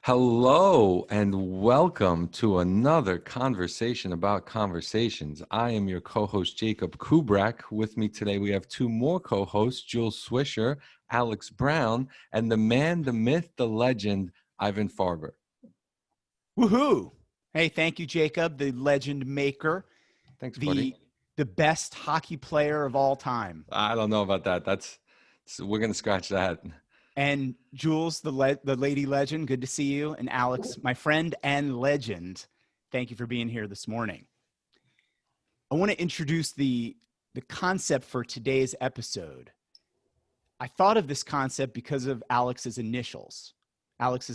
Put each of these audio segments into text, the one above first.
Hello and welcome to another conversation about conversations. I am your co-host Jacob Kubrak. With me today we have two more co-hosts, Jules Swisher, Alex Brown, and the man, the myth, the legend, Ivan Farber. Woohoo! Hey, thank you, Jacob, the legend maker, Thanks, buddy. the best hockey player of all time. I don't know about that. We're gonna scratch that. And Jules, the lady legend, good to see you. And Alex, my friend and legend, thank you for being here this morning. I want to introduce the concept for today's episode. I thought of this concept because of Alex's initials. Alex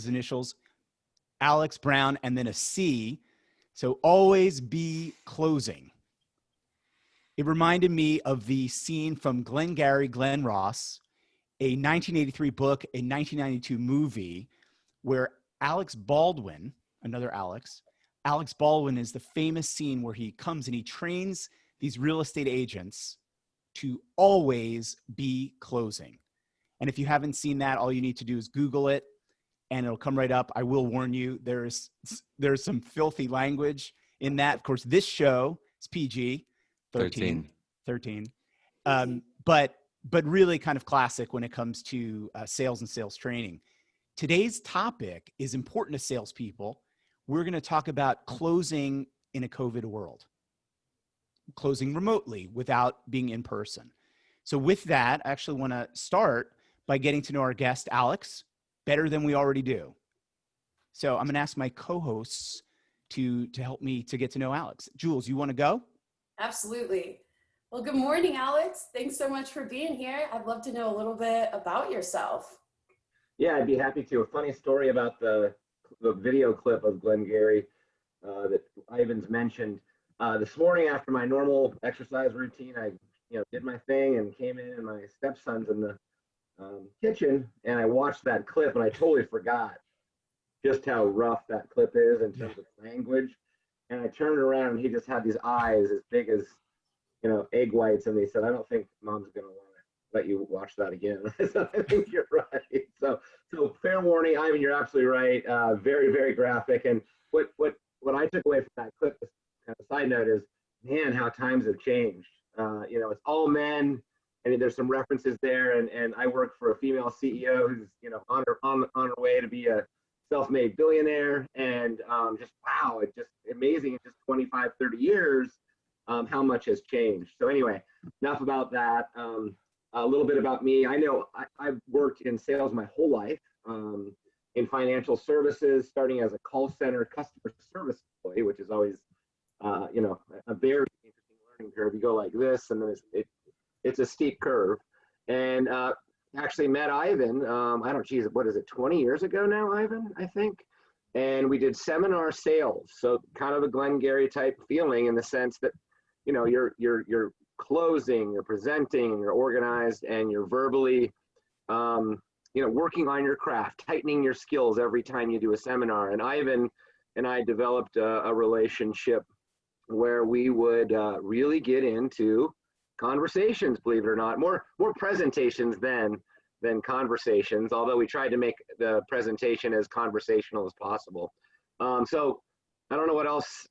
Brown, and then a C. So always be closing. It reminded me of the scene from Glengarry Glen Ross, a 1983 book, a 1992 movie, where Alex Baldwin, another Alex Baldwin is the famous scene where he comes and he trains these real estate agents to always be closing. And if you haven't seen that, all you need to do is Google it and it'll come right up. I will warn you, there's some filthy language in that. Of course, this show is PG 13. But really kind of classic when it comes to sales and sales training. Today's topic is important to salespeople. We're going to talk about closing in a COVID world, closing remotely without being in person. So with that, I actually want to start by getting to know our guest, Alex, better than we already do. So I'm going to ask my co-hosts to help me to get to know Alex. Jules, you want to go? Absolutely. Well, good morning, Alex. Thanks so much for being here. I'd love to know a little bit about yourself. Yeah, I'd be happy to. A funny story about the video clip of Glengarry that Ivan's mentioned. This morning after my normal exercise routine, I did my thing and came in, and my stepson's in the kitchen, and I watched that clip, and I totally forgot just how rough that clip is in terms of language. And I turned around, and he just had these eyes as big as egg whites, and they said, "I don't think Mom's gonna want to let you watch that again." So I think you're right. So fair warning, Ivan, you're absolutely right. Very, very graphic. And what I took away from that clip, kind of side note, is, man, how times have changed. It's all men, and there's some references there. And I work for a female CEO who's on her way to be a self-made billionaire, and just wow, it's just amazing in just 25, 30 years. How much has changed. So anyway, enough about that. A little bit about me. I know I've worked in sales my whole life, in financial services, starting as a call center customer service employee, which is always, a very interesting learning curve. You go like this, and then it's a steep curve. And actually met Ivan, what is it, 20 years ago now, Ivan, I think? And we did seminar sales. So kind of a Glengarry type feeling in the sense that you're closing, you're presenting, you're organized, and you're verbally, working on your craft, tightening your skills every time you do a seminar. And Ivan and I developed a relationship where we would really get into conversations, believe it or not, more presentations than conversations, although we tried to make the presentation as conversational as possible. So I don't know what else,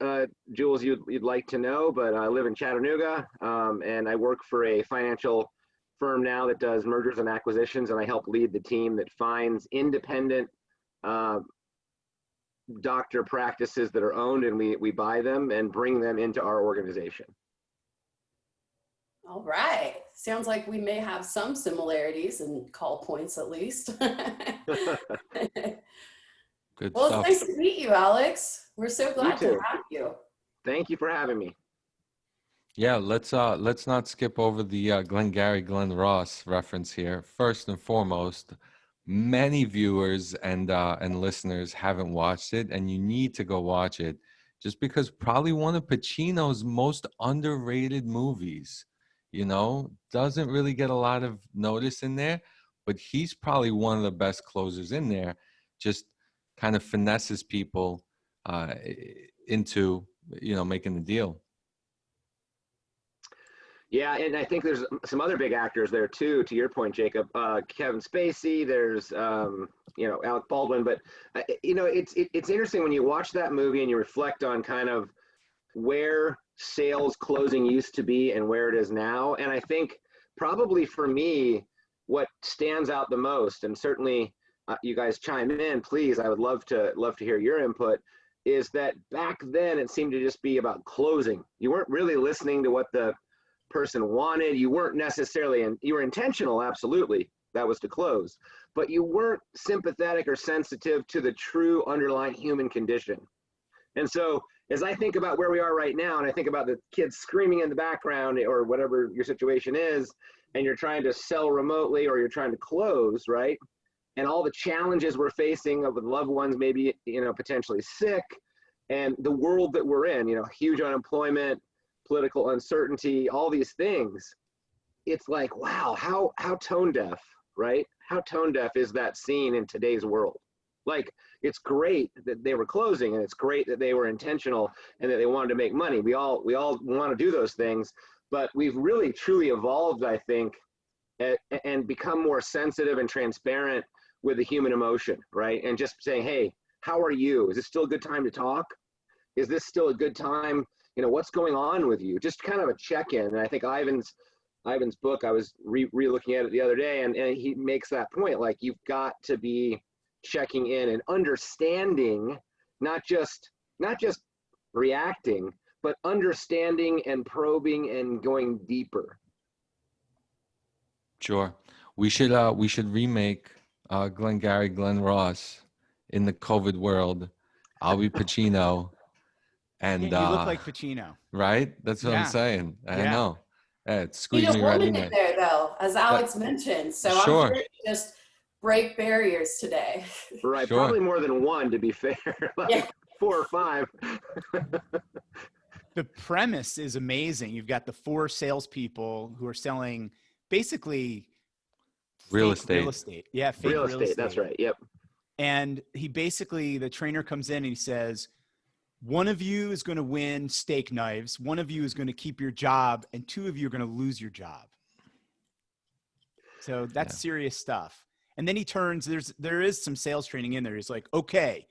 Jules, you'd like to know, but I live in Chattanooga, and I work for a financial firm now that does mergers and acquisitions, and I help lead the team that finds independent doctor practices that are owned, and we buy them and bring them into our organization. All right. Sounds like we may have some similarities and call points at least. Good Well, stuff. it's nice to meet you, Alex. We're so glad to have you. Thank you for having me. Yeah, let's not skip over the Glengarry Glen Ross reference here. First and foremost, many viewers and listeners haven't watched it, and you need to go watch it, just because probably one of Pacino's most underrated movies. Doesn't really get a lot of notice in there, but he's probably one of the best closers in there. Just kind of finesses people into making the deal. Yeah, and I think there's some other big actors there too. To your point, Jacob, Kevin Spacey. There's Alec Baldwin. But it's interesting when you watch that movie and you reflect on kind of where sales closing used to be and where it is now. And I think probably for me, what stands out the most, and certainly you guys chime in, please. I would love to hear your input. Is that back then it seemed to just be about closing. You weren't really listening to what the person wanted. You weren't necessarily, and you were intentional, absolutely. That was to close, but you weren't sympathetic or sensitive to the true underlying human condition. And so as I think about where we are right now, and I think about the kids screaming in the background or whatever your situation is, and you're trying to sell remotely or you're trying to close, right? And all the challenges we're facing with loved ones, maybe, potentially sick, and the world that we're in, huge unemployment, political uncertainty, all these things. It's like, wow, how tone deaf, right? How tone deaf is that scene in today's world? Like, it's great that they were closing, and it's great that they were intentional and that they wanted to make money. We all want to do those things, but we've really truly evolved, I think, and become more sensitive and transparent with the human emotion, right? And just saying, hey, how are you? Is it still a good time to talk? Is this still a good time? What's going on with you? Just kind of a check-in. And I think Ivan's book, I was re-looking at it the other day, and he makes that point. Like, you've got to be checking in and understanding, not just reacting, but understanding and probing and going deeper. Sure. We should remake Glengarry Glen Ross in the COVID world. I'll be Pacino. And Yeah, you look like Pacino. right? That's what I'm saying. I know. Squeeze me right in there. There though, as Alex mentioned. So sure. I'm here to just break barriers today. Right. Sure. Probably more than one, to be fair. Like 4 or 5. The premise is amazing. You've got the 4 salespeople who are selling basically real estate. Yeah, fake real estate. That's right. Yep. And the trainer comes in and he says, one of you is going to win steak knives, one of you is going to keep your job, and 2 of you are going to lose your job. So that's serious stuff. And then he turns, there is some sales training in there. He's like, okay,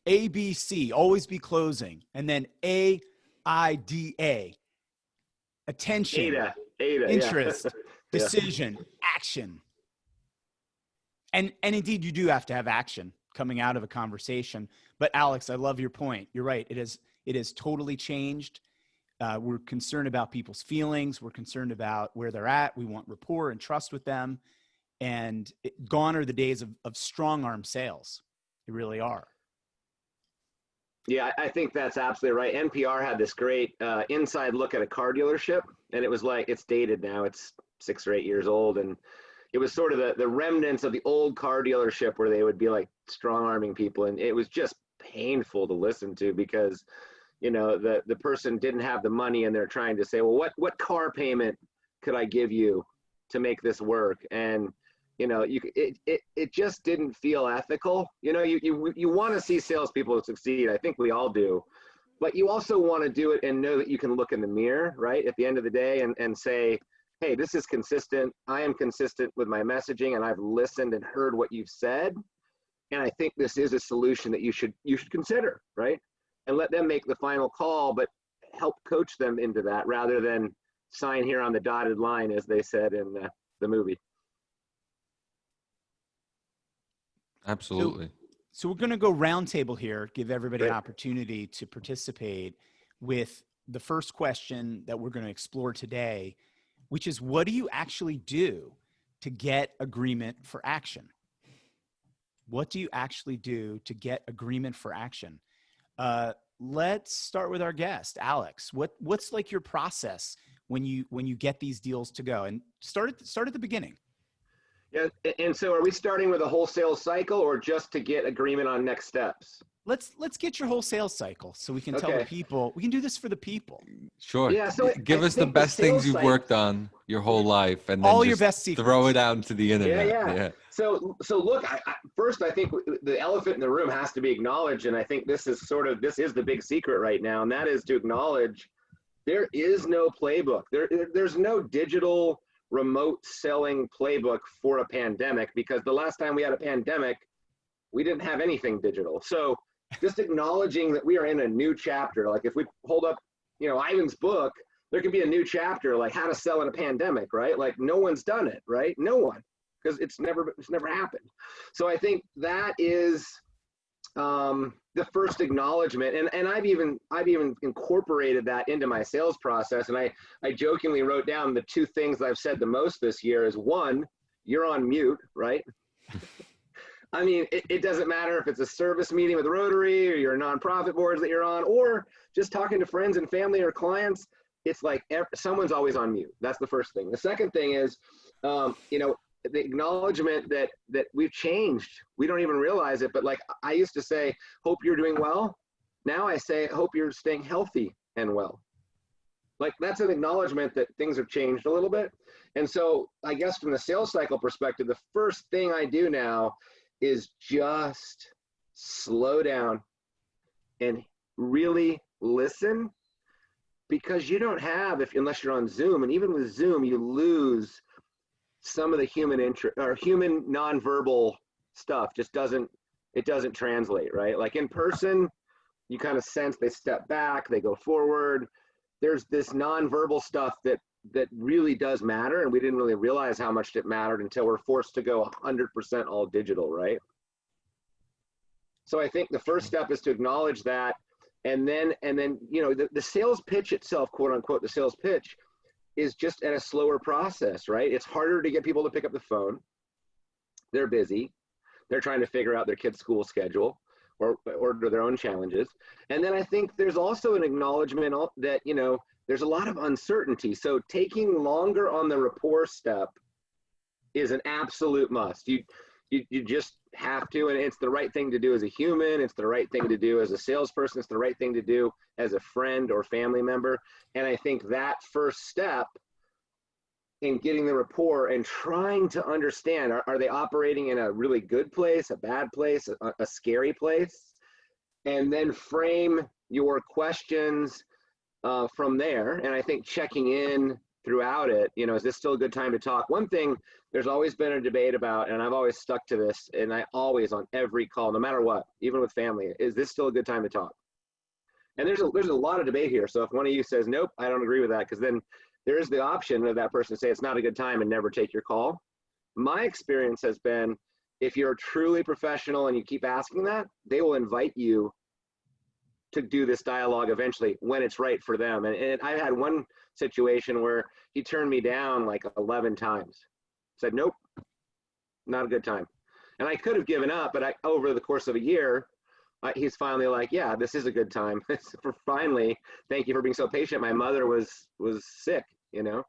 ABC, always be closing. And then AIDA, attention, AIDA, interest, decision, action. And indeed, you do have to have action coming out of a conversation. But Alex, I love your point. You're right. It has totally changed. We're concerned about people's feelings. We're concerned about where they're at. We want rapport and trust with them. And gone are the days of strong arm sales. They really are. Yeah, I think that's absolutely right. NPR had this great inside look at a car dealership, and it was like, it's dated now. It's 6 or 8 years old, and it was sort of the remnants of the old car dealership where they would be like strong arming people, and it was just painful to listen to because, the person didn't have the money, and they're trying to say, well, what car payment could I give you to make this work? And it just didn't feel ethical. You want to see salespeople succeed. I think we all do, but you also want to do it and know that you can look in the mirror, right, at the end of the day, and say, hey, this is consistent. I am consistent with my messaging, and I've listened and heard what you've said, and I think this is a solution that you should consider, right? And let them make the final call, but help coach them into that rather than sign here on the dotted line, as they said in the movie. Absolutely. So we're going to go roundtable here, give everybody an opportunity to participate with the first question that we're going to explore today, which is, what do you actually do to get agreement for action? What do you actually do to get agreement for action? Let's start with our guest, Alex. What's like your process when you get these deals to go? And start at the beginning. Yeah, and so are we starting with a whole sales cycle or just to get agreement on next steps? Let's get your whole sales cycle so we can tell the people. We can do this for the people. Sure. Yeah. So give us the best things you've worked on your whole life, and then all just your best secrets. Throw it out into the internet. Yeah. So look, first, I think the elephant in the room has to be acknowledged, and I think this is the big secret right now, and that is to acknowledge There is no playbook. There's no digital remote selling playbook for a pandemic, because the last time we had a pandemic, we didn't have anything digital. So just acknowledging that we are in a new chapter. Like if we hold up, Ivan's book, there could be a new chapter, like how to sell in a pandemic, right? Like no one's done it, right? No one, because it's never happened. So I think that is the first acknowledgement, and I've even incorporated that into my sales process. And I jokingly wrote down the two things I've said the most this year is, one, you're on mute, right? I mean, it doesn't matter if it's a service meeting with Rotary or your nonprofit boards that you're on, or just talking to friends and family or clients. It's like someone's always on mute. That's the first thing. The second thing is, the acknowledgement that we've changed. We don't even realize it, but like I used to say, hope you're doing well. Now I say, hope you're staying healthy and well. Like that's an acknowledgement that things have changed a little bit. And so I guess from the sales cycle perspective, the first thing I do now is just slow down and really listen, because you don't have, unless you're on Zoom, and even with Zoom, you lose some of the human interest or human nonverbal stuff. Just doesn't translate, right? Like in person, you kind of sense they step back, they go forward. There's this nonverbal stuff that really does matter, and we didn't really realize how much it mattered until we're forced to go 100% all digital, right? So I think the first step is to acknowledge that, and then the sales pitch itself, quote unquote, the sales pitch is just at a slower process, right? It's harder to get people to pick up the phone. They're busy. They're trying to figure out their kid's school schedule or their own challenges. And then I think there's also an acknowledgement that, there's a lot of uncertainty. So taking longer on the rapport step is an absolute must. You just have to, and it's the right thing to do as a human. It's the right thing to do as a salesperson. It's the right thing to do as a friend or family member. And I think that first step in getting the rapport and trying to understand, are they operating in a really good place, a bad place, a scary place? And then frame your questions from there. And I think checking in throughout it, is this still a good time to talk? One thing there's always been a debate about, and I've always stuck to this, and I always, on every call, no matter what, even with family, is this still a good time to talk? And there's a lot of debate here. So if one of you says, nope, I don't agree with that, because then there is the option of that person to say it's not a good time and never take your call. My experience has been, if you're truly professional and you keep asking that, they will invite you to do this dialogue eventually when it's right for them. And I had one situation where he turned me down like 11 times. Said, nope, not a good time. And I could have given up, but over the course of a year, he's finally like, yeah, this is a good time. Finally, thank you for being so patient. My mother was sick, I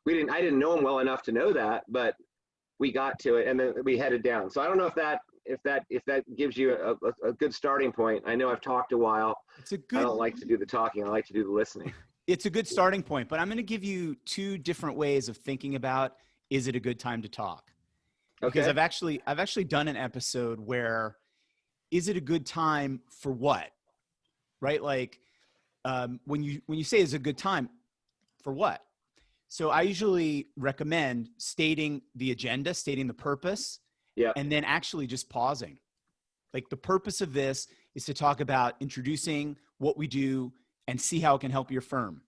didn't know him well enough to know that, but we got to it and then we headed down. So I don't know if that gives you a good starting point. I know I've talked a while. I don't like to do the talking. I like to do the listening. It's a good starting point, but I'm going to give you two different ways of thinking about, is it a good time to talk? Because Okay. I've actually done an episode where, is it a good time for what? Right? Like when you say is it a good time for what? So I usually recommend stating the agenda, stating the purpose, Yeah. and then actually just pausing. Like the purpose of this is to talk about introducing what we do and see how it can help your firm.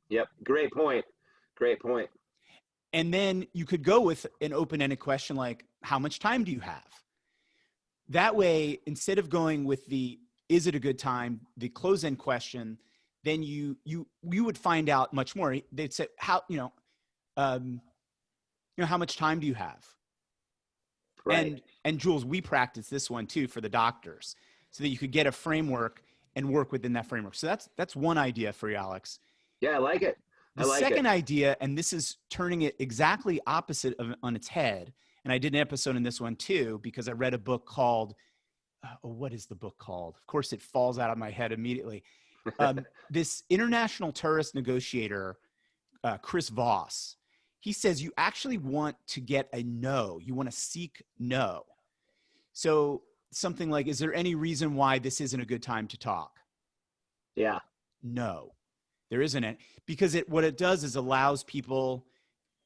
Yep. Great point. And then you could go with an open-ended question like, how much time do you have? That way, instead of going with the, is it a good time, the close-end question, then you would find out much more. They'd say, how much time do you have? Right. And Jules, we practice this one too for the doctors so that you could get a framework and work within that framework. So that's one idea for you, Alex. Yeah, I like it. The second idea, and this is turning it exactly opposite on its head, and I did an episode in this one too, because I read a book called, what is the book called? Of course, it falls out of my head immediately. This international tourist negotiator, Chris Voss, he says you actually want to get a no. You want to seek no. So something like, is there any reason why this isn't a good time to talk? Yeah. No. There isn't it, because what it does is allows people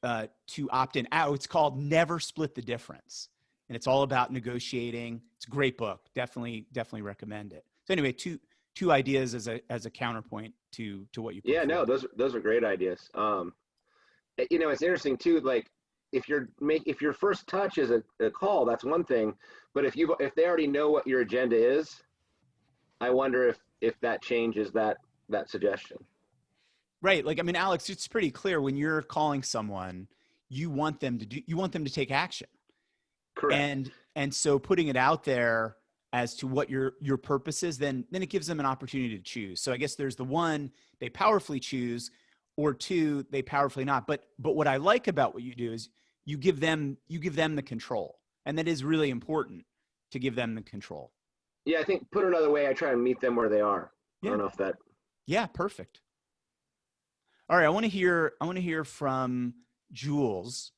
to opt in out. It's called Never Split the Difference. And it's all about negotiating. It's a great book. Definitely recommend it. So anyway, two ideas as a counterpoint to what you put Yeah, no, forward. those are great ideas. You know, it's interesting too, like if your first touch is a call, that's one thing. But if they already know what your agenda is, I wonder if that changes that suggestion. Right. Like, I mean, Alex, it's pretty clear when you're calling someone, you want them to take action. Correct. And so putting it out there as to what your purpose is, then it gives them an opportunity to choose. So I guess there's the one, they powerfully choose, or two, they powerfully not. But what I like about what you do is you give them the control. And that is really important, to give them the control. Yeah, I think, put another way, I try and meet them where they are. Yeah. I don't know if that. Yeah, perfect. All right, I want to hear from Jules.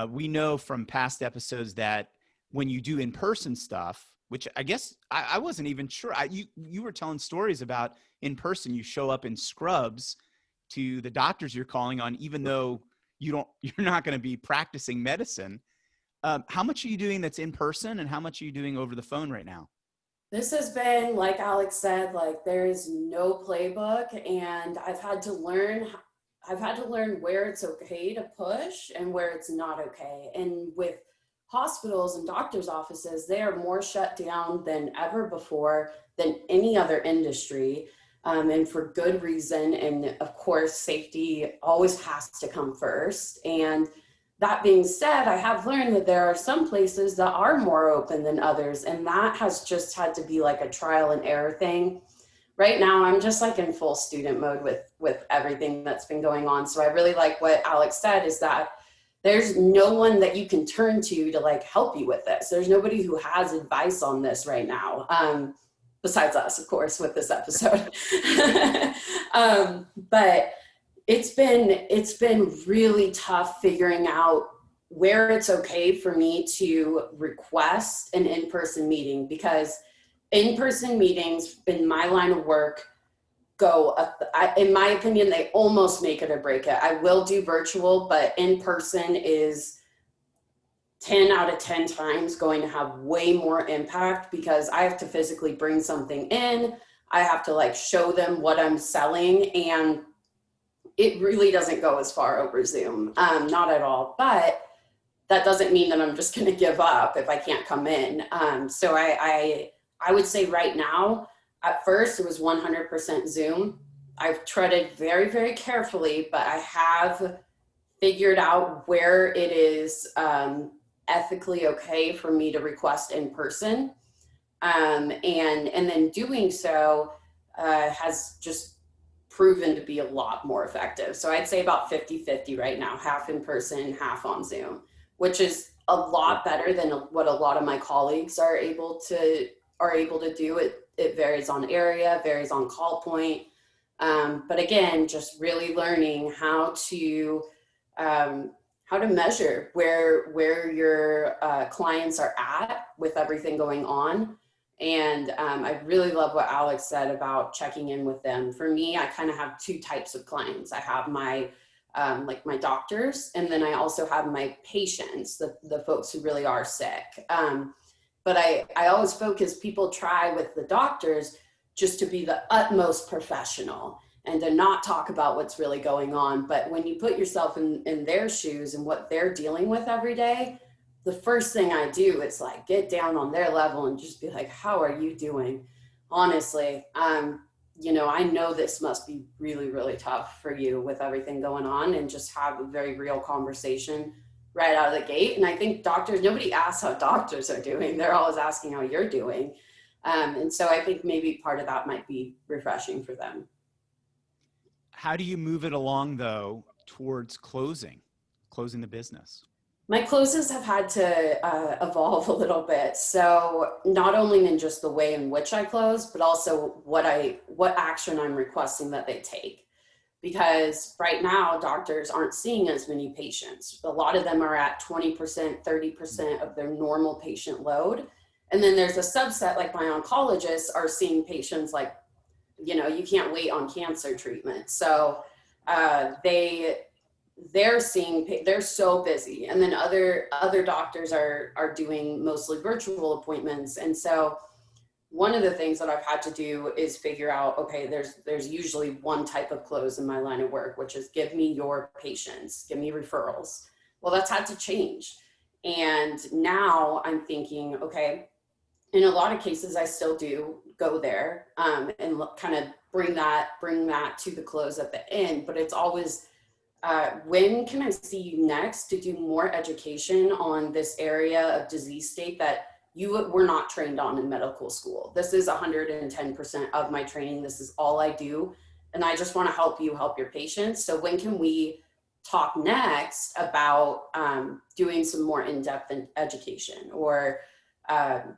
We know from past episodes that when you do in-person stuff, which I guess I wasn't even sure. You were telling stories about in person. You show up in scrubs to the doctors you're calling on, even though you're not going to be practicing medicine. How much are you doing that's in person, and how much are you doing over the phone right now? This has been, like Alex said, like there is no playbook, and I've had to learn where it's okay to push and where it's not okay. And with hospitals and doctors' offices, they are more shut down than ever before, than any other industry, and for good reason. And of course, safety always has to come first. And that being said, I have learned that there are some places that are more open than others, and that has just had to be like a trial and error thing. Right now, I'm just like in full student mode with everything that's been going on. So I really like what Alex said, is that there's no one that you can turn to like help you with this. There's nobody who has advice on this right now, besides us, of course, with this episode. But it's been really tough figuring out where it's okay for me to request an in-person meeting, because in-person meetings in my line of work in my opinion, they almost make it or break it. I will do virtual, but in-person is 10 out of 10 times going to have way more impact, because I have to physically bring something in. I have to like show them what I'm selling, and it really doesn't go as far over Zoom, not at all. But that doesn't mean that I'm just going to give up if I can't come in. So I would say right now, at first it was 100% Zoom. I've treaded very, very carefully, but I have figured out where it is ethically okay for me to request in person. And then doing so has just proven to be a lot more effective. So I'd say about 50-50 right now, half in person, half on Zoom, which is a lot better than what a lot of my colleagues are able to do. It varies on area, varies on call point. But again, just really learning how to measure where your clients are at with everything going on. And I really love what Alex said about checking in with them. For me, I kind of have two types of clients. I have my like my doctors, and then I also have my patients, the folks who really are sick. But I always focus, people try with the doctors just to be the utmost professional and to not talk about what's really going on. But when you put yourself in their shoes and what they're dealing with every day, the first thing I do is like get down on their level and just be like, how are you doing? Honestly, you know, I know this must be really, really tough for you with everything going on, and just have a very real conversation right out of the gate. And I think doctors, nobody asks how doctors are doing. They're always asking how you're doing. And so I think maybe part of that might be refreshing for them. How do you move it along, though, towards closing the business? My closes have had to evolve a little bit. So not only in just the way in which I close, but also what action I'm requesting that they take. Because right now, doctors aren't seeing as many patients. A lot of them are at 20%, 30% of their normal patient load. And then there's a subset, like my oncologists are seeing patients like you know, you can't wait on cancer treatment. So they're so busy, and then other doctors are doing mostly virtual appointments. And so one of the things that I've had to do is figure out, okay, there's usually one type of close in my line of work, which is give me your patients, give me referrals. Well, that's had to change. And now I'm thinking, okay, in a lot of cases, I still do go there and kind of bring that to the close at the end, but it's always, when can I see you next to do more education on this area of disease state that you were not trained on in medical school? This is 110% of my training. This is all I do. And I just want to help you help your patients. So when can we talk next about doing some more in-depth education? Or,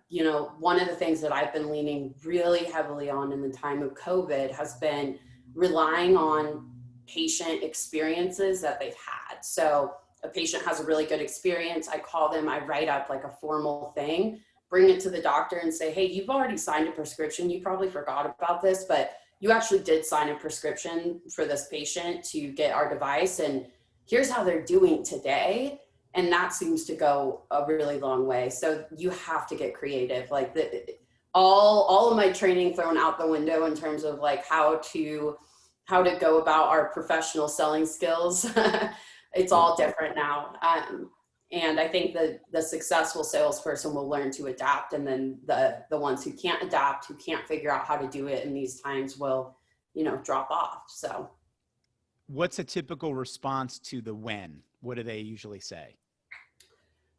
you know, one of the things that I've been leaning really heavily on in the time of COVID has been relying on patient experiences that they've had. So a patient has a really good experience. I call them, I write up like a formal thing, bring it to the doctor and say, hey, you've already signed a prescription. You probably forgot about this, but you actually did sign a prescription for this patient to get our device. And here's how they're doing today. And that seems to go a really long way. So you have to get creative. Like all of my training thrown out the window in terms of like how to go about our professional selling skills. It's all different now. And I think the successful salesperson will learn to adapt. And then the ones who can't adapt, who can't figure out how to do it in these times will, you know, drop off. So What's a typical response to the when? What do they usually say?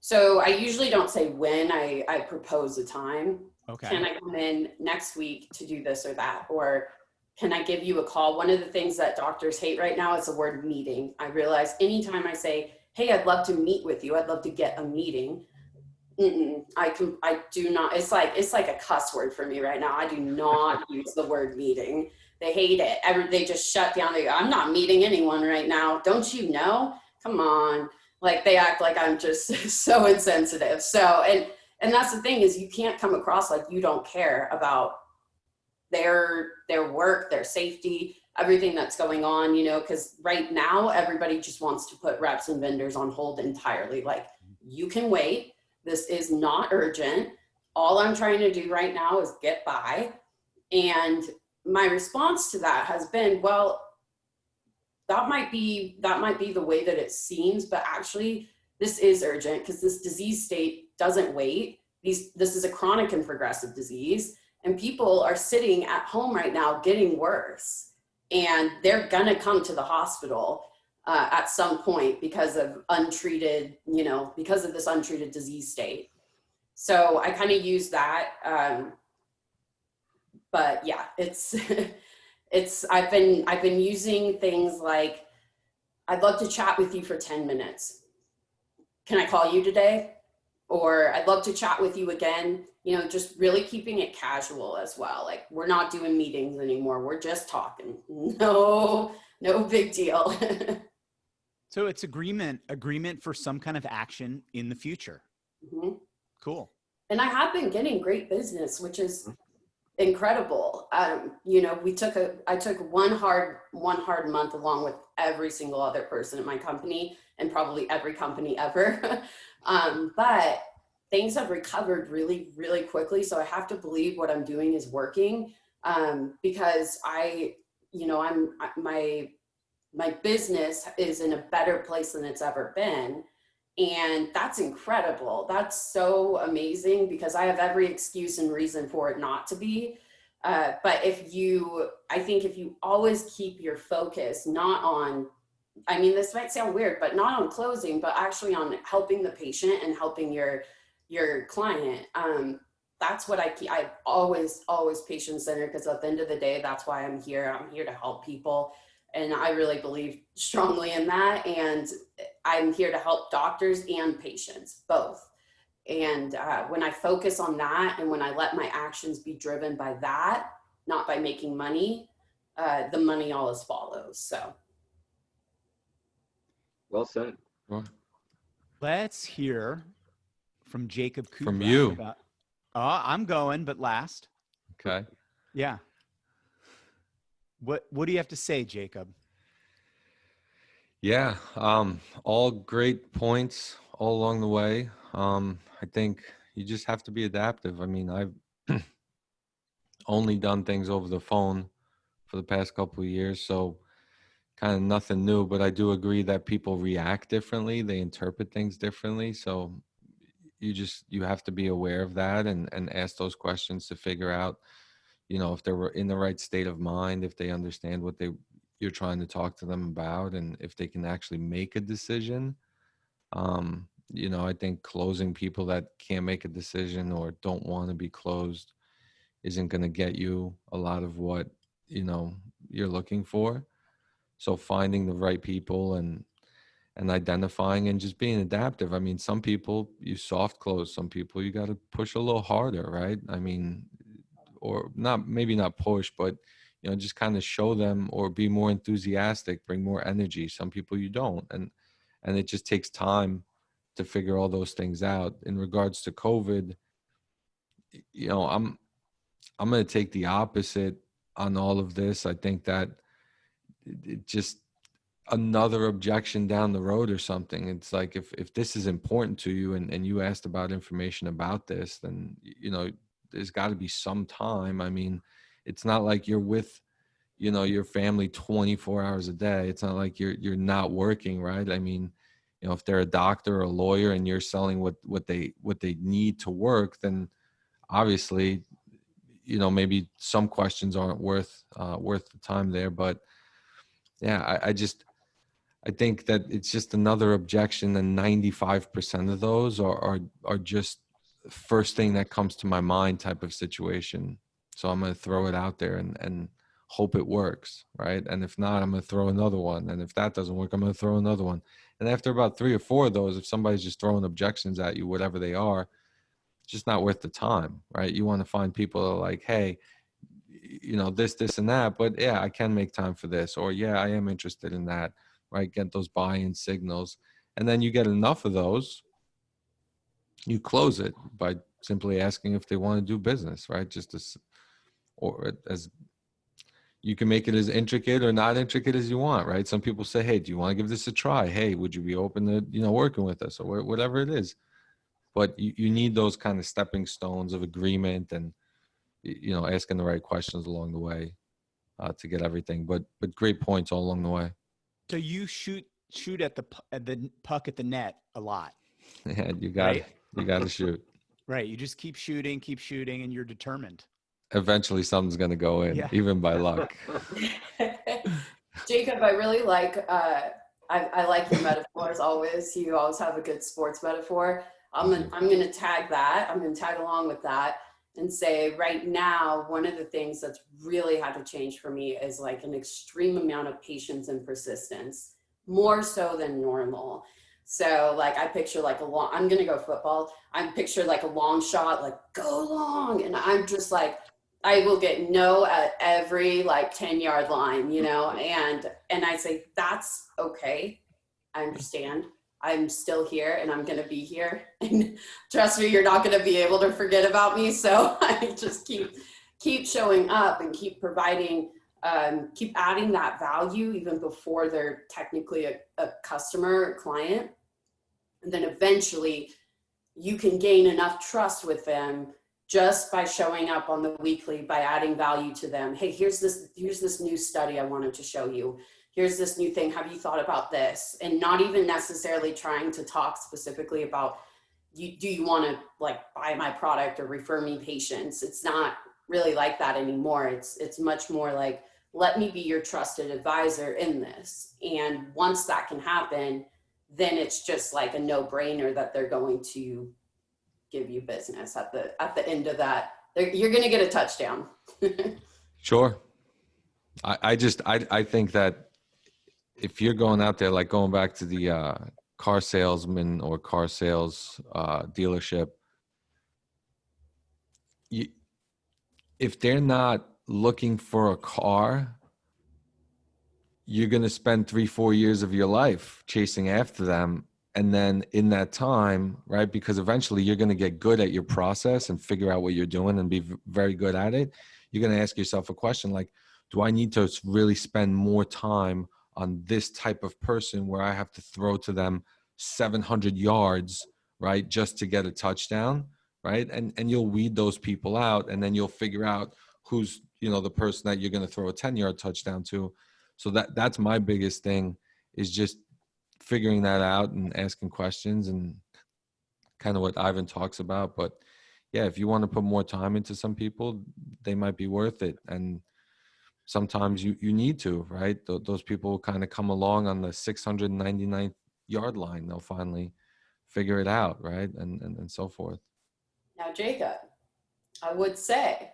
So I usually don't say when, I propose a time. Okay. Can I come in next week to do this or that? Or can I give you a call? One of the things that doctors hate right now is the word meeting. I realize anytime I say, hey, I'd love to meet with you, I'd love to get a meeting. I do not, it's like a cuss word for me right now. I do not use the word meeting. They hate it. They just shut down. They go, I'm not meeting anyone right now. Don't you know? Come on. Like they act like I'm just so insensitive. So, and that's the thing is you can't come across like you don't care about their work, their safety, everything that's going on, you know, because right now everybody just wants to put reps and vendors on hold entirely. Like you can wait. This is not urgent. All I'm trying to do right now is get by. And my response to that has been, well, that might be the way that it seems, but actually this is urgent because this disease state doesn't wait. This is a chronic and progressive disease, and people are sitting at home right now getting worse, and they're gonna come to the hospital at some point because of because of this untreated disease state. So I kind of use that, but yeah, it's I've been using things like, I'd love to chat with you for 10 minutes. Can I call you today? Or I'd love to chat with you again. You know, just really keeping it casual as well. Like we're not doing meetings anymore. We're just talking. No big deal. So it's agreement for some kind of action in the future. Mm-hmm. Cool. And I have been getting great business, which is incredible. You know, I took one hard month along with every single other person in my company and probably every company ever. But things have recovered really, really quickly. So I have to believe what I'm doing is working, because my business is in a better place than it's ever been. And that's incredible. That's so amazing because I have every excuse and reason for it not to be. But I think if you always keep your focus, not on, I mean, this might sound weird, but not on closing, but actually on helping the patient and helping your client. That's what I always patient-centered, because at the end of the day, that's why I'm here. I'm here to help people. And I really believe strongly in that. And I'm here to help doctors and patients, both. And when I focus on that, and when I let my actions be driven by that, not by making money, the money always follows. So. Well said. Let's hear from Jakub Kubrak. From you. I'm going, but last. Okay. Yeah. What do you have to say, Jacob? Yeah, all great points all along the way. I think you just have to be adaptive. I mean, I've only done things over the phone for the past couple of years, so kind of nothing new, but I do agree that people react differently, they interpret things differently. So you have to be aware of that and ask those questions to figure out, if they're in the right state of mind, if they understand what you're trying to talk to them about, and if they can actually make a decision. I think closing people that can't make a decision or don't want to be closed isn't going to get you a lot of what, you know, you're looking for. So finding the right people and identifying and just being adaptive. I mean, some people you soft close, some people you got to push a little harder, right? I mean, or not, maybe not push, but just kind of show them or be more enthusiastic, bring more energy. Some people you don't, and it just takes time to figure all those things out. In regards to COVID, I'm going to take the opposite on all of this. I think that it just another objection down the road or something. It's like if this is important to you and you asked about information about this, then there's got to be some time. I mean, it's not like you're with your family 24 hours a day. It's not like you're not working, right? I mean, if they're a doctor or a lawyer and you're selling what they need to work, then obviously maybe some questions aren't worth the time there. But yeah, I think that it's just another objection, and 95% of those are just first thing that comes to my mind type of situation. So I'm going to throw it out there and hope it works, right? And if not, I'm going to throw another one. And if that doesn't work, I'm going to throw another one. And after about 3 or 4 of those, if somebody's just throwing objections at you, whatever they are, it's just not worth the time, right? You want to find people that are like, hey, this and that, but yeah, I can make time for this, or yeah, I am interested in that, right? Get those buy-in signals. And then you get enough of those, you close it by simply asking if they want to do business, right? As you can make it as intricate or not intricate as you want, right? Some people say, hey, do you want to give this a try? Hey, would you be open to, working with us, or whatever it is? But you need those kind of stepping stones of agreement and, asking the right questions along the way to get everything. But great points all along the way. So you shoot at the puck at the net a lot. Yeah, you got to shoot. Right. You just keep shooting, and you're determined. Eventually something's going to go in, even by luck. Jacob, I really like, I like your metaphors always. You always have a good sports metaphor. I'm going to tag that. I'm going to tag along with that and say right now, one of the things that's really had to change for me is like an extreme amount of patience and persistence, more so than normal. So like I picture like I'm going to go football. I picture like a long shot, like go long. And I'm just like, I will get no at every like 10-yard line, and I say, that's okay. I understand. I'm still here and I'm going to be here. And trust me, you're not going to be able to forget about me. So I just keep showing up and keep providing, keep adding that value even before they're technically a customer or client. And then eventually you can gain enough trust with them just by showing up on the weekly, by adding value to them. Hey, here's this new study I wanted to show you. Here's this new thing. Have you thought about this? And not even necessarily trying to talk specifically about, do you want to like buy my product or refer me patients? It's not really like that anymore. It's much more like, let me be your trusted advisor in this. And once that can happen, then it's just like a no-brainer that they're going to give you business at the end of that. You're going to get a touchdown. Sure. I think that if you're going out there, like going back to the car salesman or car sales dealership, if they're not looking for a car, you're going to spend 3-4 years of your life chasing after them. And then in that time, right, because eventually you're going to get good at your process and figure out what you're doing and be very good at it. You're going to ask yourself a question like, do I need to really spend more time on this type of person where I have to throw to them 700 yards, right, just to get a touchdown, right? And you'll weed those people out, and then you'll figure out who's, you know, the person that you're going to throw a 10-yard touchdown to. So that's my biggest thing, is just figuring that out and asking questions, and kind of what Ivan talks about. But yeah, if you want to put more time into some people, they might be worth it. And sometimes you need to, right? Those people kind of come along on the 699th yard line. They'll finally figure it out, right? And so forth. Now, Jacob, I would say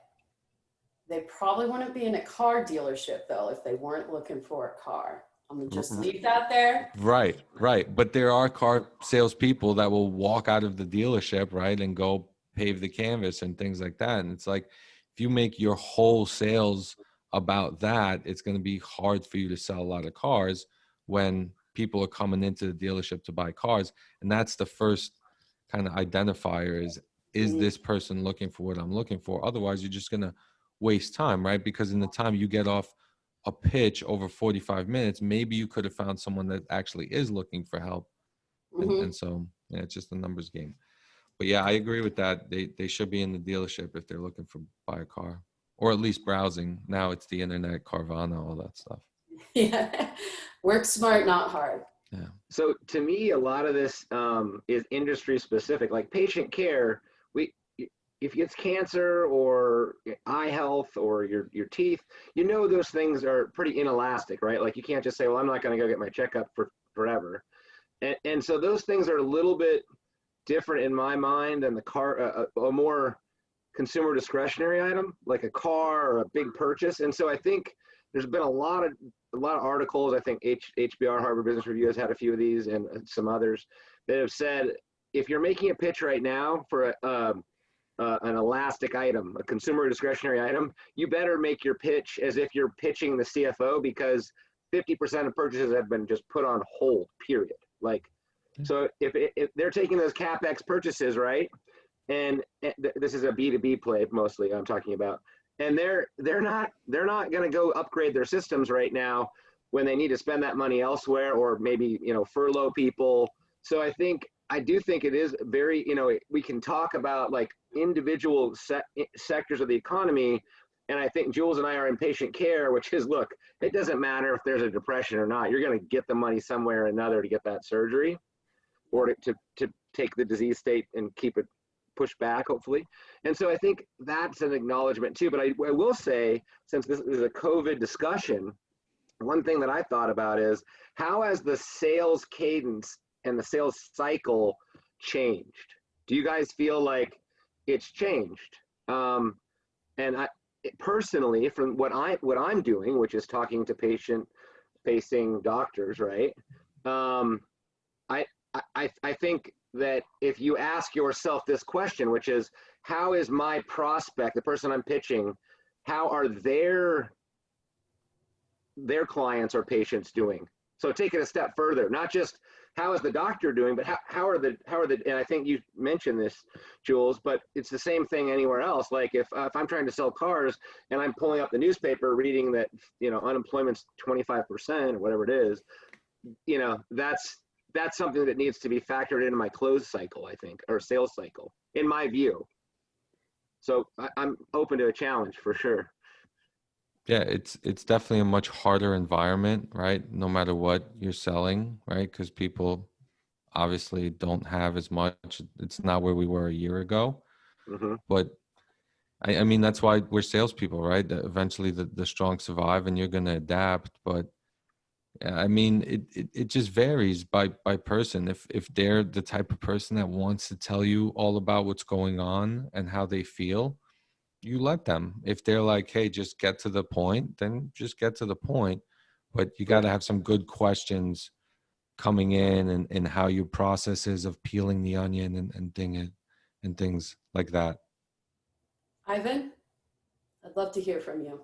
they probably wouldn't be in a car dealership, though, if they weren't looking for a car. I'm gonna just leave that there. Right, right. But there are car salespeople that will walk out of the dealership, right, and go pave the canvas and things like that. And it's like, if you make your whole sales about that, it's going to be hard for you to sell a lot of cars when people are coming into the dealership to buy cars. And that's the first kind of identifier, is this person looking for what I'm looking for? Otherwise, you're just going to waste time, right? Because in the time you get off a pitch over 45 minutes, maybe you could have found someone that actually is looking for help. And so, yeah, it's just a numbers game. But yeah, I agree with that. They should be in the dealership if they're looking for buy a car, or at least browsing. Now it's the internet, Carvana, all that stuff. Yeah, work smart, not hard. Yeah. So to me, a lot of this is industry specific. Like patient care, if it's cancer or eye health or your teeth, you know, those things are pretty inelastic, right? Like you can't just say, well, I'm not going to go get my checkup for forever. And so those things are a little bit different in my mind than the car, a more consumer discretionary item, like a car or a big purchase. And so I think there's been a lot of articles. I think HBR, Harvard Business Review, has had a few of these, and some others that have said, if you're making a pitch right now for an elastic item, a consumer discretionary item, you better make your pitch as if you're pitching the CFO, because 50% of purchases have been just put on hold, period. Like, so if they're taking those CapEx purchases, right? And this is a B2B play mostly I'm talking about. And they're not going to go upgrade their systems right now when they need to spend that money elsewhere, or maybe, you know, furlough people. So I do think it is very, you know, we can talk about like individual sectors of the economy. And I think Jules and I are in patient care, which is, look, it doesn't matter if there's a depression or not. You're going to get the money somewhere or another to get that surgery, or to take the disease state and keep it pushed back, hopefully. And so I think that's an acknowledgement too. But I will say, since this is a COVID discussion, one thing that I thought about is, how has the sales cadence and the sales cycle changed? Do you guys feel like it's changed? And I personally, from what I'm doing, which is talking to patient-facing doctors, right? I think that if you ask yourself this question, which is, how is my prospect, the person I'm pitching, how are their clients or patients doing? So take it a step further, not just how is the doctor doing, but how are the, and I think you mentioned this, Jules, but it's the same thing anywhere else. Like if I'm trying to sell cars and I'm pulling up the newspaper, reading that, you know, unemployment's 25% or whatever it is, you know, that's something that needs to be factored into my close cycle, I think, or sales cycle, in my view. So I'm open to a challenge for sure. Yeah, it's definitely a much harder environment, right? No matter what you're selling, right? Because people obviously don't have as much. It's not where we were a year ago. Mm-hmm. But I mean, that's why we're salespeople, right? That eventually the strong survive, and you're going to adapt. But I mean, it just varies by person. If they're the type of person that wants to tell you all about what's going on and how they feel, you let them. If they're like, hey, just get to the point, then just get to the point. But you got to have some good questions coming in, and how your processes of peeling the onion and things like that. Ivan, I'd love to hear from you.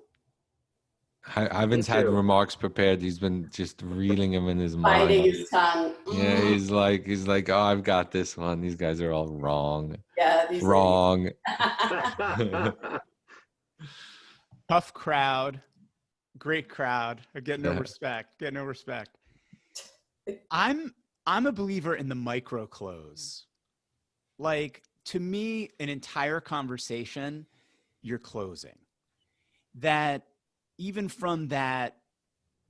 Ivan's had remarks prepared. He's been just reading them in his mind. Biting his tongue. Yeah, he's like, oh, I've got this one. These guys are all wrong. Yeah, these wrong. Tough crowd. Great crowd. I get no Yeah. respect. Get no respect. I'm a believer in the micro close. Like, to me, an entire conversation, you're closing. That even from that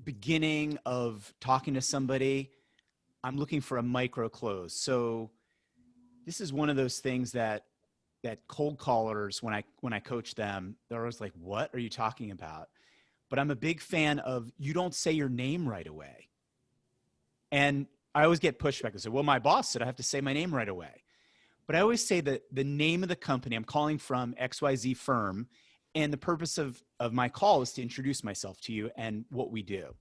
beginning of talking to somebody, I'm looking for a micro close. So this is one of those things that cold callers, when I coach them, they're always like, "What are you talking about?" But I'm a big fan of, you don't say your name right away. And I always get pushback. I say, "Well, my boss said I have to say my name right away." But I always say that the name of the company, I'm calling from XYZ firm, and the purpose of my call is to introduce myself to you and what we do.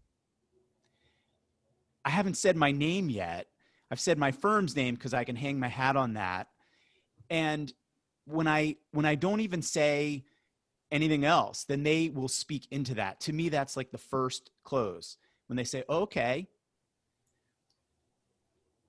I haven't said my name yet. I've said my firm's name because I can hang my hat on that. And when I don't even say anything else, then they will speak into that. To me, that's like the first close. When they say, "Okay."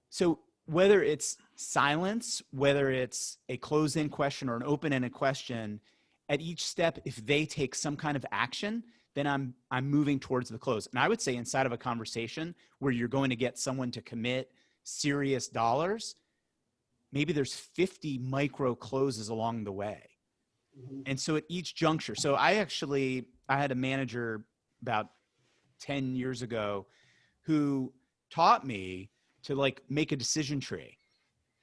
So whether it's silence, whether it's a closed-in question or an open-ended question, at each step, if they take some kind of action, then I'm moving towards the close. And I would say, inside of a conversation where you're going to get someone to commit serious dollars, maybe there's 50 micro closes along the way. And so at each juncture, so I had a manager about 10 years ago who taught me to like make a decision tree.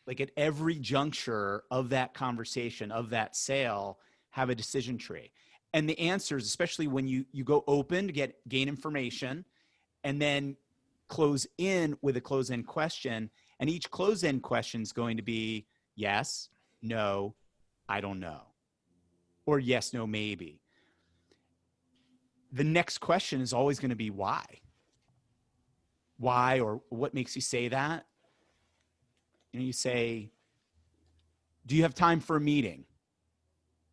Like, at every juncture of that conversation, of that sale, have a decision tree. And the answers, especially when you go open to gain information, and then close in with a close-in question. And each close-in question is going to be yes, no, I don't know, or yes, no, maybe. The next question is always going to be why. Why, or what makes you say that? You know, you say, "Do you have time for a meeting?"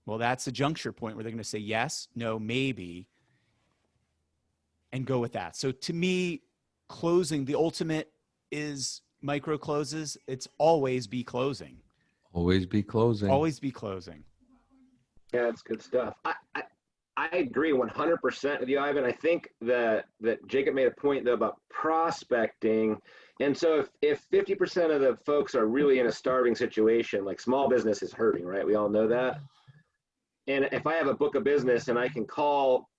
Well, that's a juncture point where they're going to say yes, no, maybe, and go with that. So to me, closing, the ultimate is micro closes. It's always be closing. Always be closing. Always be closing. Yeah, that's good stuff. I agree 100% with you, Ivan. I think that Jacob made a point, though, about prospecting. And so if 50% of the folks are really in a starving situation, like, small business is hurting, right? We all know that. And if I have a book of business and I can call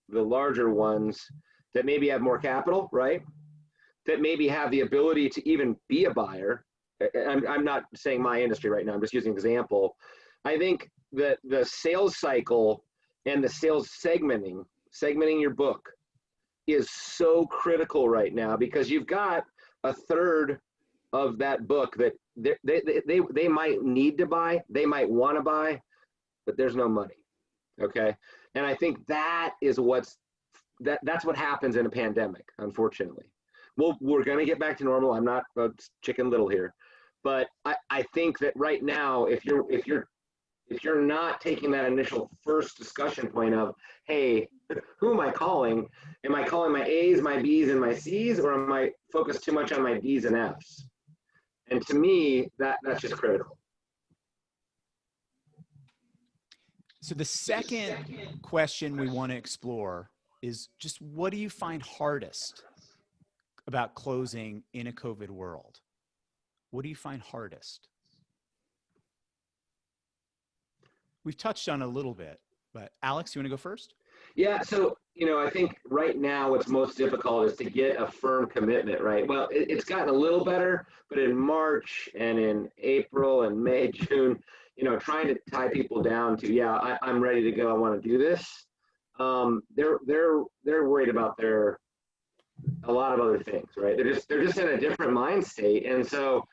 the larger ones that maybe have more capital, right? That maybe have the ability to even be a buyer. I'm not saying my industry right now, I'm just using an example. I think that the sales cycle and the sales segmenting your book is so critical right now, because you've got a third of that book that they might need to buy, they might want to buy, but there's no money. Okay. And I think that is that's what happens in a pandemic, unfortunately. Well, we're going to get back to normal. I'm not Chicken Little here, but I think that right now, if you're not taking that initial first discussion point of, hey, who am I calling? Am I calling my A's, my B's, and my C's, or am I focused too much on my D's and F's? And to me, that's just critical. So the second question we want to explore is just, what do you find hardest about closing in a COVID world? What do you find hardest? We've touched on a little bit, but Alex, you want to go first? Yeah, so, I think right now what's most difficult is to get a firm commitment, right? Well, it's gotten a little better, but in March and in April and May, June, trying to tie people down to, yeah, I'm ready to go, I want to do this. They're worried about a lot of other things, right? They're just in a different mind state. And so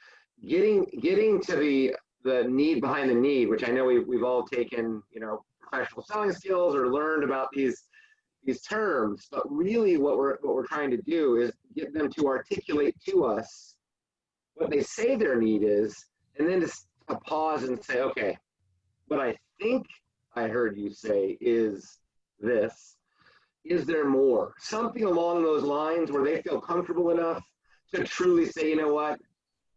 getting to the need behind the need, which I know we've all taken, professional selling skills or learned about these terms, but really what we're trying to do is get them to articulate to us what they say their need is, and then just to pause and say, okay, what I think I heard you say is this. Is there more? Something along those lines where they feel comfortable enough to truly say, you know what?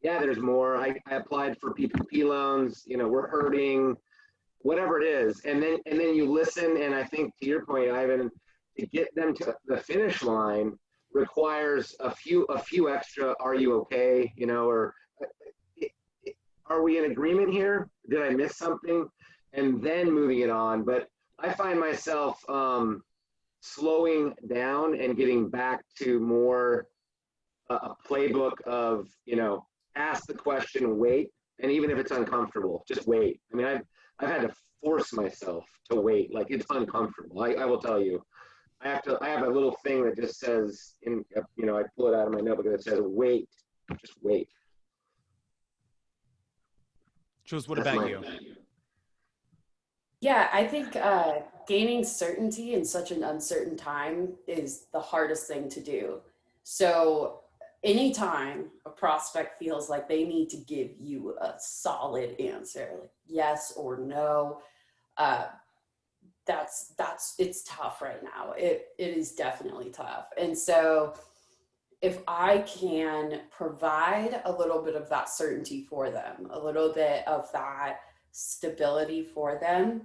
Yeah, there's more. I applied for PPP loans. We're hurting, whatever it is. And then you listen. And I think, to your point, Ivan, to get them to the finish line requires a few extra, are you okay? You know, or are we in agreement here? Did I miss something? And then moving it on. But I find myself slowing down and getting back to more a playbook of, you know, ask the question, wait, and even if it's uncomfortable, just wait. I mean, I've had to force myself to wait. Like, it's uncomfortable. I will tell you. I have a little thing that just says, you know, I pull it out of my notebook and it says, wait, just wait. Jules, what That's about you? Yeah, I think gaining certainty in such an uncertain time is the hardest thing to do. So anytime a prospect feels like they need to give you a solid answer, like yes or no, uh, it's tough right now. It is definitely tough. And so if I can provide a little bit of that certainty for them, a little bit of that stability for them,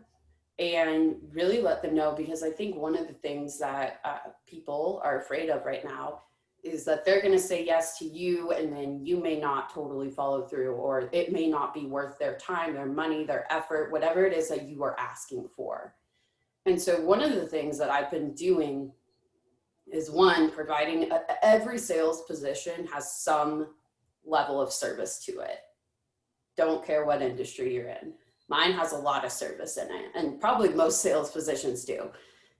and really let them know, because I think one of the things that people are afraid of right now is that they're going to say yes to you and then you may not totally follow through, or it may not be worth their time, their money, their effort, whatever it is that you are asking for. And so one of the things that I've been doing is, one, providing every sales position has some level of service to it. Don't care what industry you're in. Mine has a lot of service in it, and probably most sales positions do.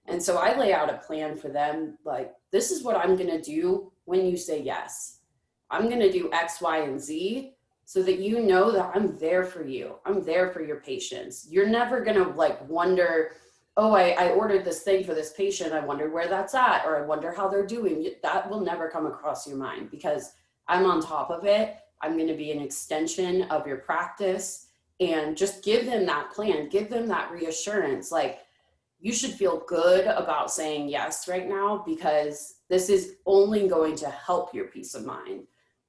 And so I lay out a plan for them, like, this is what I'm going to do when you say yes. I'm going to do X, Y, and Z so that you know that I'm there for you. I'm there for your patients. You're never going to like wonder, oh, I ordered this thing for this patient. I wonder where that's at, or I wonder how they're doing. That will never come across your mind because I'm on top of it. I'm going to be an extension of your practice, and just give them that plan, give them that reassurance. Like, you should feel good about saying yes right now, because this is only going to help your peace of mind.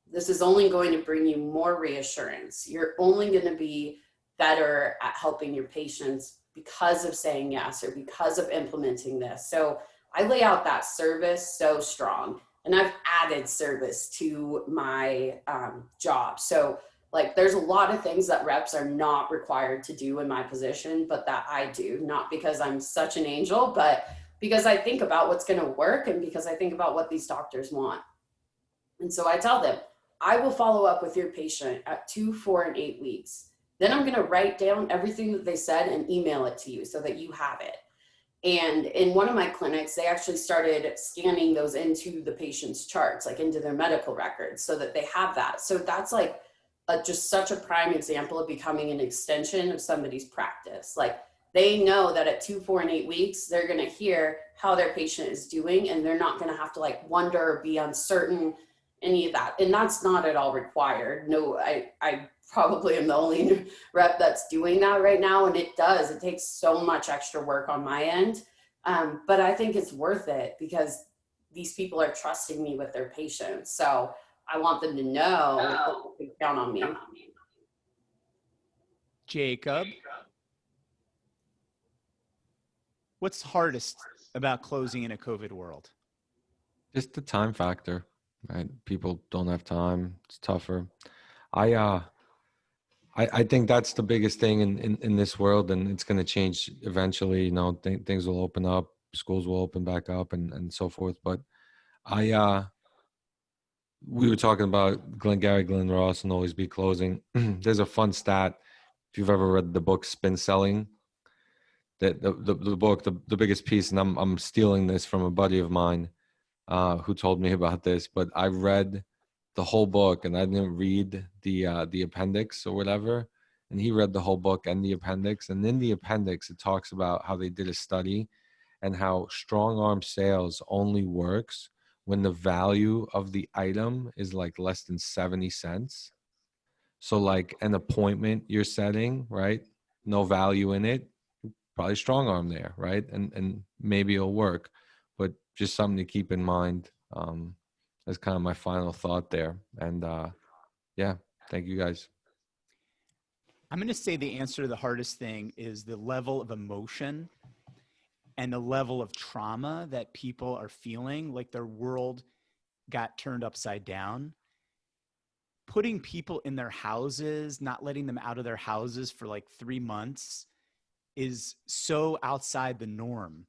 This is only going to bring you more reassurance. You're only going to be better at helping your patients because of saying yes, or because of implementing this. So I lay out that service so strong, and I've added service to my job. So like, there's a lot of things that reps are not required to do in my position, but that I do, not because I'm such an angel, but because I think about what's going to work, and because I think about what these doctors want. And so I tell them, I will follow up with your patient at 2, 4, and 8 weeks. Then I'm going to write down everything that they said and email it to you so that you have it. And in one of my clinics, they actually started scanning those into the patient's charts, like into their medical records, so that they have that. So that's like just such a prime example of becoming an extension of somebody's practice. Like, they know that at 2, 4, and 8 weeks, they're going to hear how their patient is doing, and they're not going to have to like wonder or be uncertain, any of that. And that's not at all required. No, I probably am the only rep that's doing that right now. And it takes so much extra work on my end. But I think it's worth it, because these people are trusting me with their patients. So I want them to know they can count on me. Jacob, what's hardest about closing in a COVID world? Just the time factor, right? People don't have time. It's tougher. I think that's the biggest thing in this world, and it's going to change eventually. You know, things will open up, schools will open back up, and so forth. But we were talking about Glengarry Glen Ross and always be closing. There's a fun stat. If you've ever read the book Spin Selling, that the book, the biggest piece, and I'm stealing this from a buddy of mine who told me about this, but I read the whole book and I didn't read the appendix or whatever. And he read the whole book and the appendix. And in the appendix, it talks about how they did a study and how strong arm sales only works when the value of the item is like less than 70 cents. So like an appointment you're setting, right? No value in it, probably strong arm there, right? And maybe it'll work, but just something to keep in mind. That's kind of my final thought there. And yeah, thank you guys. I'm going to say the answer to the hardest thing is the level of emotion and the level of trauma that people are feeling, like their world got turned upside down. Putting people in their houses, not letting them out of their houses for like 3 months is so outside the norm.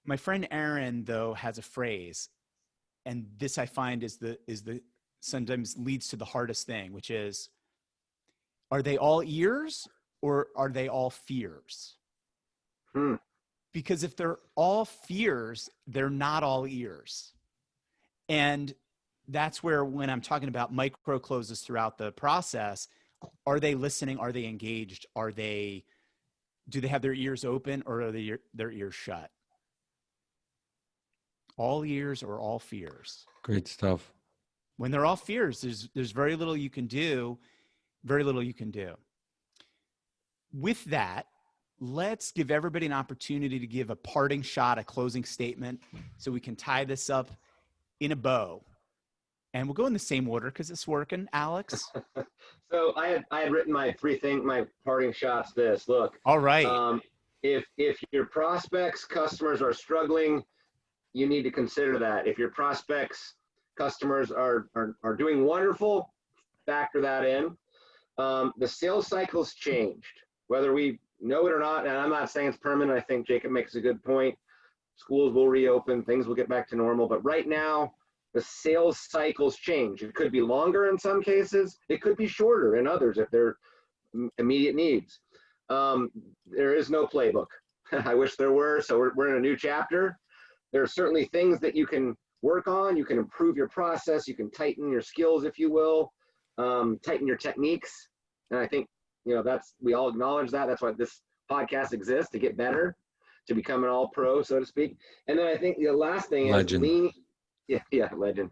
My friend Aaron, though, has a phrase, and this I find is the sometimes leads to the hardest thing, which is, are they all ears or are they all fears? Because if they're all fears, they're not all ears. And that's where, when I'm talking about micro closes throughout the process, are they listening? Are they engaged? Do they have their ears open, or are their ears shut? All ears or all fears? Great stuff. When they're all fears, there's very little you can do, very little you can do. With that, let's give everybody an opportunity to give a parting shot, a closing statement, so we can tie this up in a bow. And we'll go in the same order because it's working. Alex? So I had written my parting shots this. Look. All right. If your prospects, customers are struggling, you need to consider that. If your prospects, customers are doing wonderful, factor that in. The sales cycle's changed, whether we know it or not. And I'm not saying it's permanent. I think Jacob makes a good point. Schools will reopen, things will get back to normal. But right now, the sales cycles change. It could be longer in some cases. It could be shorter in others if they're immediate needs. There is no playbook. I wish there were. So we're in a new chapter. There are certainly things that you can work on. You can improve your process. You can tighten your skills, if you will, tighten your techniques. And I think, we all acknowledge that. That's why this podcast exists, to get better, to become an all pro, so to speak. And then I think the last thing is legend.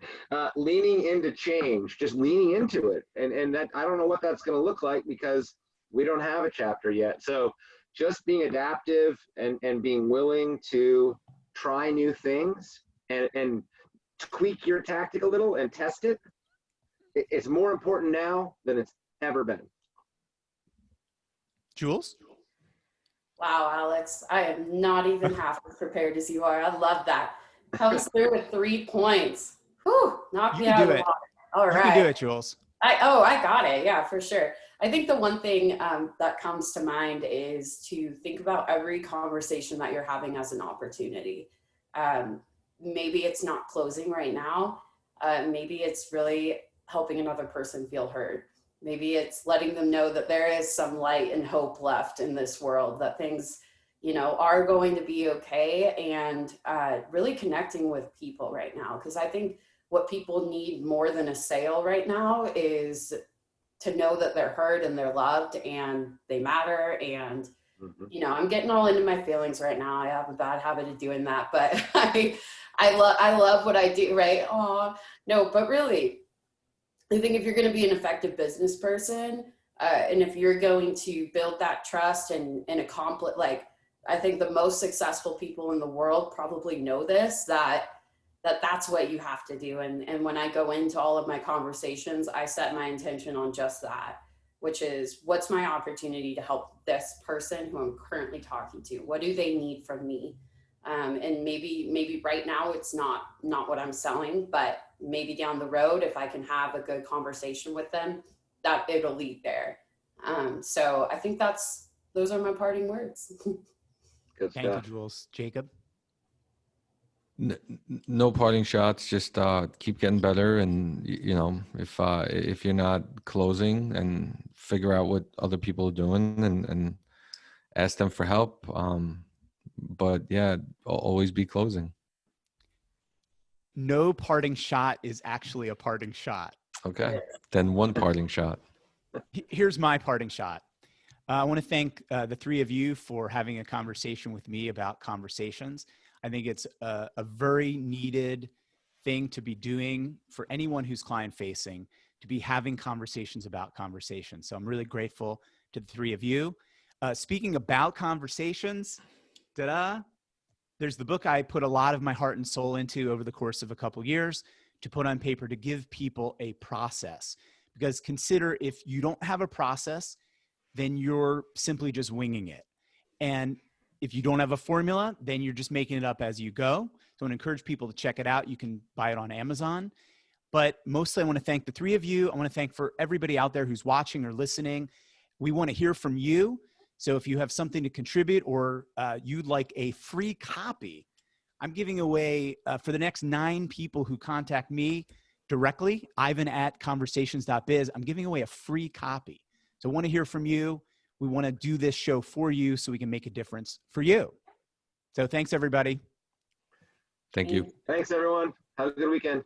Leaning into change, just leaning into it. And that, I don't know what that's going to look like because we don't have a chapter yet. So just being adaptive and being willing to try new things and tweak your tactic a little and test it. It's more important now than it's ever been. Jules? Wow, Alex, I am not even half as prepared as you are. I love that. Comes through with 3 points. Whew, knock me out of the water. All right. You can do it, Jules. I got it. Yeah, for sure. I think the one thing that comes to mind is to think about every conversation that you're having as an opportunity. Maybe it's not closing right now. Maybe it's really helping another person feel heard. Maybe it's letting them know that there is some light and hope left in this world, that things, are going to be okay, and really connecting with people right now. Because I think what people need more than a sale right now is to know that they're heard and they're loved and they matter. And, I'm getting all into my feelings right now. I have a bad habit of doing that, but I love what I do, right? Oh, no, but really, I think if you're going to be an effective business person, and if you're going to build that trust and accomplish, I think the most successful people in the world probably know this, that's what you have to do. And when I go into all of my conversations, I set my intention on just that, which is, what's my opportunity to help this person who I'm currently talking to? What do they need from me? And maybe right now it's not what I'm selling, but maybe down the road, if I can have a good conversation with them, that it'll lead there. So I think those are my parting words. Good Thank you, stuff. Jules. Jacob? No parting shots. Just keep getting better, and if you're not closing, and figure out what other people are doing, and ask them for help. But yeah, always be closing. No parting shot is actually a parting shot. Okay, then one parting shot. Here's my parting shot. I want to thank the 3 of you for having a conversation with me about conversations. I think it's a very needed thing to be doing for anyone who's client facing, to be having conversations about conversations. So I'm really grateful to the 3 of you. Speaking about conversations, there's the book I put a lot of my heart and soul into over the course of a couple years to put on paper, to give people a process. Because consider, if you don't have a process, then you're simply just winging it. And If you don't have a formula, then you're just making it up as you go. So I want to encourage people to check it out. You can buy it on Amazon. But mostly I want to thank the three of you. I want to thank for everybody out there who's watching or listening. We want to hear from you. So if you have something to contribute or you'd like a free copy, I'm giving away for the next 9 people who contact me directly, ivan@conversations.biz, I'm giving away a free copy. So I want to hear from you. We want to do this show for you so we can make a difference for you. So thanks, everybody. Thank you. Thanks, everyone. Have a good weekend.